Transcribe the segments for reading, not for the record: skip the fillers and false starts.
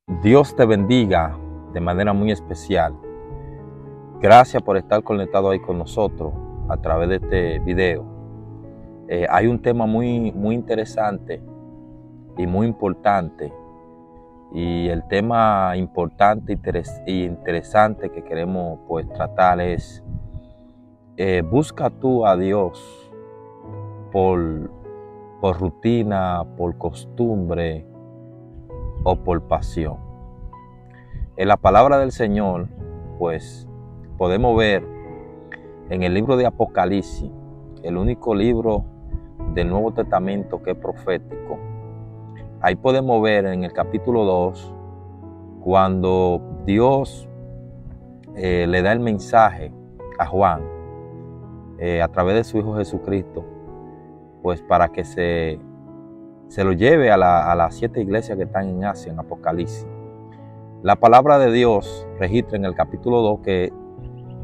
Dios te bendiga de manera muy especial. Gracias por estar conectado ahí con nosotros a través de este video. Hay un tema muy interesante y muy importante. Y el tema importante y interesante que queremos tratar es: busca tú a Dios por rutina, por costumbre o por pasión. En la palabra del Señor, podemos ver en el libro de Apocalipsis, el único libro del Nuevo Testamento que es profético. Ahí podemos ver en el capítulo 2, cuando Dios le da el mensaje a Juan a través de su Hijo Jesucristo, para que se lo lleve a las 7 iglesias que están en Asia, en Apocalipsis. La palabra de Dios registra en el capítulo 2 que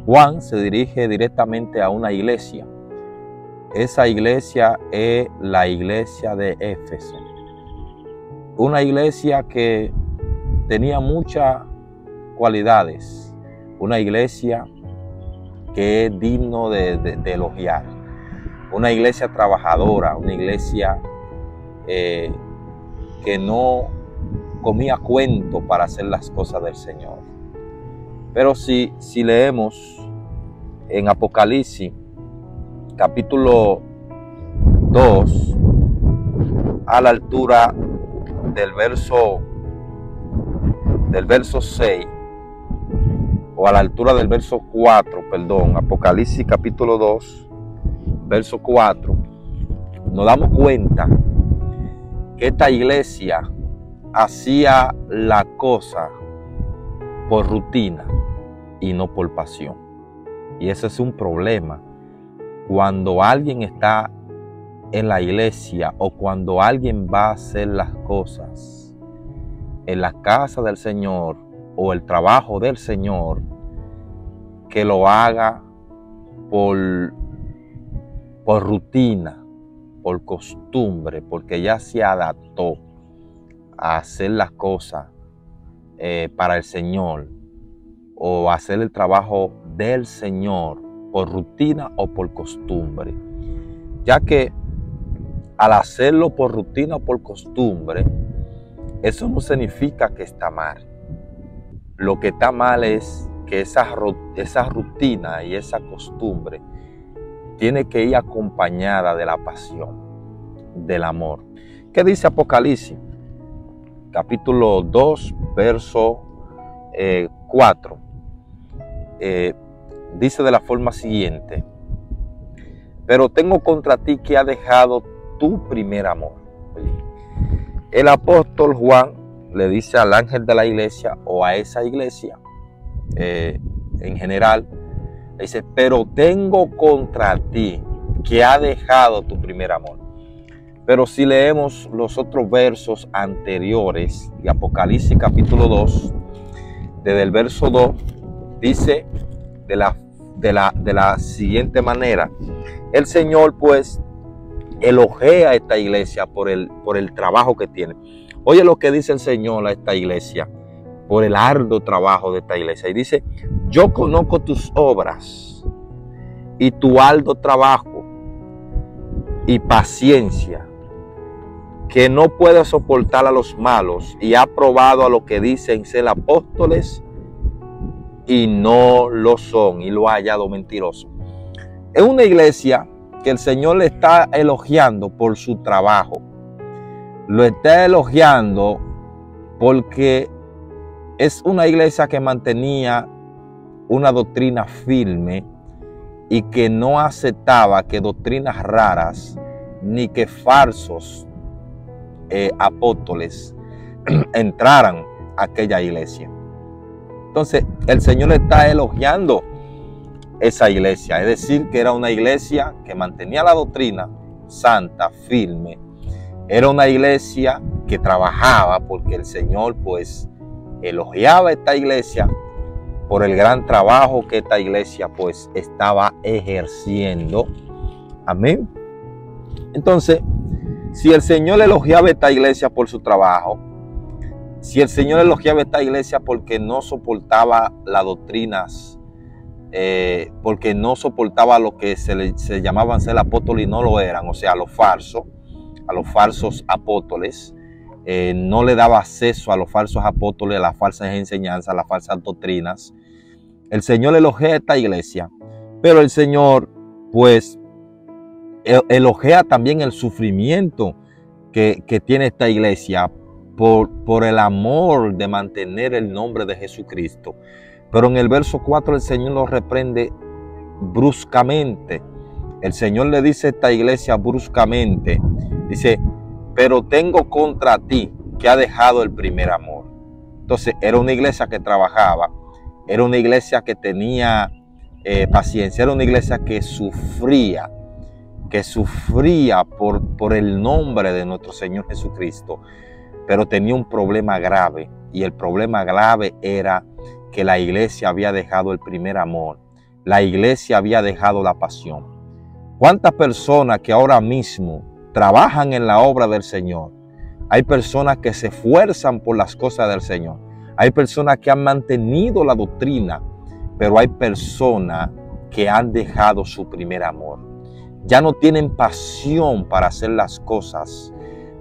Juan se dirige directamente a una iglesia. Esa iglesia es la iglesia de Éfeso. Una iglesia que tenía muchas cualidades. Una iglesia que es digno de elogiar. Una iglesia trabajadora, una iglesia que no comía cuento para hacer las cosas del Señor. Pero si leemos en Apocalipsis capítulo 2, a la altura del verso 6, o a la altura del verso 4, Apocalipsis capítulo 2, verso 4, nos damos cuenta que esta iglesia hacía la cosa por rutina y no por pasión. Y ese es un problema. Cuando alguien está en la iglesia o cuando alguien va a hacer las cosas en la casa del Señor o el trabajo del Señor, que lo haga por rutina, por costumbre, porque ya se adaptó a hacer las cosas para el Señor, o hacer el trabajo del Señor por rutina o por costumbre. Ya que al hacerlo por rutina o por costumbre, eso no significa que está mal. Lo que está mal es que esa rutina y esa costumbre tiene que ir acompañada de la pasión, del amor. ¿Qué dice Apocalipsis? Capítulo 2, verso 4. Dice de la forma siguiente: pero tengo contra ti que has dejado tu primer amor. El apóstol Juan le dice al ángel de la iglesia, o a esa iglesia en general, le dice: pero tengo contra ti que has dejado tu primer amor. Pero si leemos los otros versos anteriores de Apocalipsis capítulo 2, desde el verso 2, dice de la siguiente manera: el Señor elogia a esta iglesia por el trabajo que tiene. Oye lo que dice el Señor a esta iglesia por el arduo trabajo de esta iglesia. Y dice: yo conozco tus obras y tu arduo trabajo y paciencia, que no puede soportar a los malos, y ha probado a los que dicen ser apóstoles y no lo son, y lo ha hallado mentiroso. Es una iglesia que el Señor le está elogiando por su trabajo. Lo está elogiando porque es una iglesia que mantenía una doctrina firme y que no aceptaba que doctrinas raras ni que falsos apóstoles entraran a aquella iglesia. Entonces el Señor está elogiando esa iglesia, es decir, que era una iglesia que mantenía la doctrina santa, firme. Era una iglesia que trabajaba, porque el Señor elogiaba a esta iglesia por el gran trabajo que esta iglesia estaba ejerciendo. Amén. Entonces, si el Señor elogiaba a esta iglesia por su trabajo, Si el Señor elogiaba esta iglesia porque no soportaba las doctrinas, porque no soportaba lo que se llamaban ser apóstoles y no lo eran, o sea, a los falsos apóstoles, no le daba acceso a los falsos apóstoles, a las falsas enseñanzas, a las falsas doctrinas. El Señor elogia a esta iglesia, pero el Señor, pues, elogia también el sufrimiento que tiene esta iglesia por el amor de mantener el nombre de Jesucristo. Pero en el verso 4 el Señor los reprende bruscamente. El Señor le dice a esta iglesia bruscamente, dice, pero tengo contra ti que ha dejado el primer amor. Entonces era una iglesia que trabajaba, era una iglesia que tenía paciencia, era una iglesia que sufría por el nombre de nuestro Señor Jesucristo, pero tenía un problema grave, y el problema grave era que la iglesia había dejado el primer amor, la iglesia había dejado la pasión. ¿Cuántas personas que ahora mismo trabajan en la obra del Señor? Hay personas que se esfuerzan por las cosas del Señor, hay personas que han mantenido la doctrina, pero hay personas que han dejado su primer amor. Ya no tienen pasión para hacer las cosas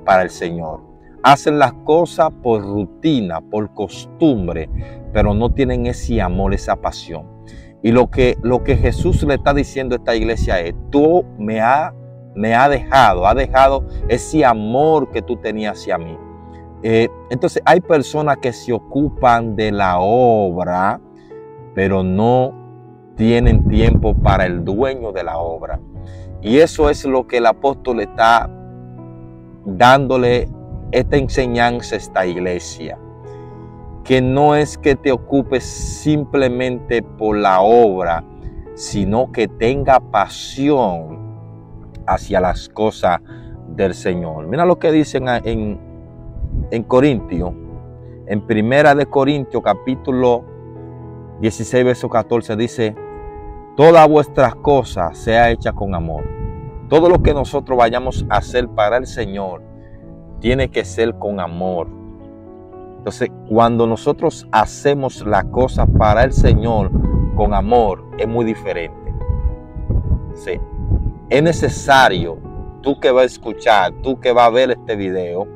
para el Señor. Hacen las cosas por rutina, por costumbre, pero no tienen ese amor, esa pasión. Y lo que Jesús le está diciendo a esta iglesia es, tú me has dejado ese amor que tú tenías hacia mí. Entonces hay personas que se ocupan de la obra, pero no tienen tiempo para el dueño de la obra. Y eso es lo que el apóstol está dándole esta enseñanza a esta iglesia. Que no es que te ocupes simplemente por la obra, sino que tenga pasión hacia las cosas del Señor. Mira lo que dicen en Corintios, en Primera de Corintios, capítulo 16, verso 14, dice, todas vuestras cosas sea hecha con amor. Todo lo que nosotros vayamos a hacer para el Señor tiene que ser con amor. Entonces, cuando nosotros hacemos las cosas para el Señor con amor, es muy diferente. Sí. Es necesario, tú que vas a escuchar, tú que vas a ver este video,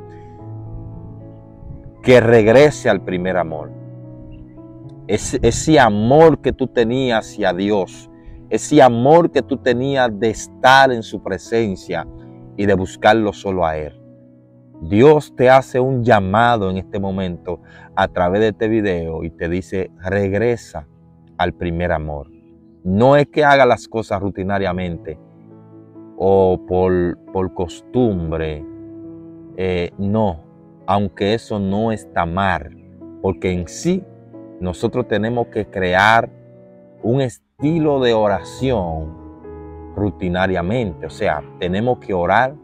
que regrese al primer amor. Ese amor que tú tenías hacia Dios, ese amor que tú tenías de estar en su presencia y de buscarlo solo a Él. Dios te hace un llamado en este momento a través de este video y te dice, regresa al primer amor. No es que haga las cosas rutinariamente o por costumbre, no, aunque eso no está mal, porque en sí nosotros tenemos que crear un estilo de oración rutinariamente, o sea, tenemos que orar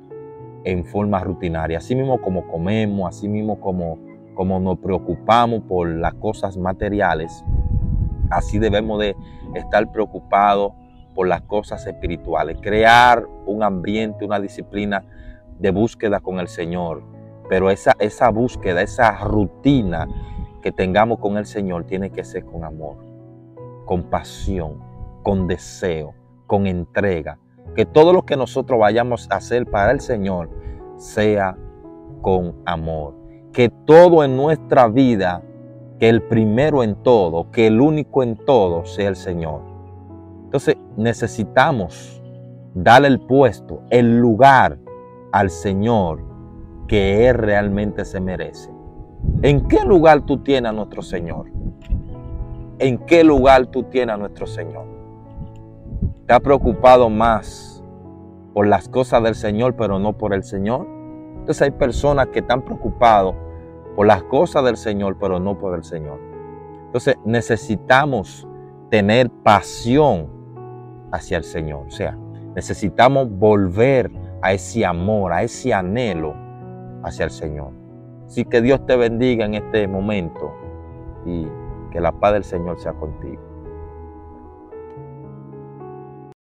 en forma rutinaria, así mismo como comemos, así mismo como nos preocupamos por las cosas materiales, así debemos de estar preocupados por las cosas espirituales, crear un ambiente, una disciplina de búsqueda con el Señor, pero esa búsqueda, esa rutina que tengamos con el Señor tiene que ser con amor, con pasión, con deseo, con entrega. Que todo lo que nosotros vayamos a hacer para el Señor sea con amor. Que todo en nuestra vida, que el primero en todo, que el único en todo sea el Señor. Entonces necesitamos darle el puesto, el lugar al Señor que Él realmente se merece. ¿En qué lugar tú tienes a nuestro Señor? ¿En qué lugar tú tienes a nuestro Señor? ¿Te has preocupado más por las cosas del Señor, pero no por el Señor? Entonces hay personas que están preocupadas por las cosas del Señor, pero no por el Señor. Entonces necesitamos tener pasión hacia el Señor. O sea, necesitamos volver a ese amor, a ese anhelo hacia el Señor. Así que Dios te bendiga en este momento y que la paz del Señor sea contigo.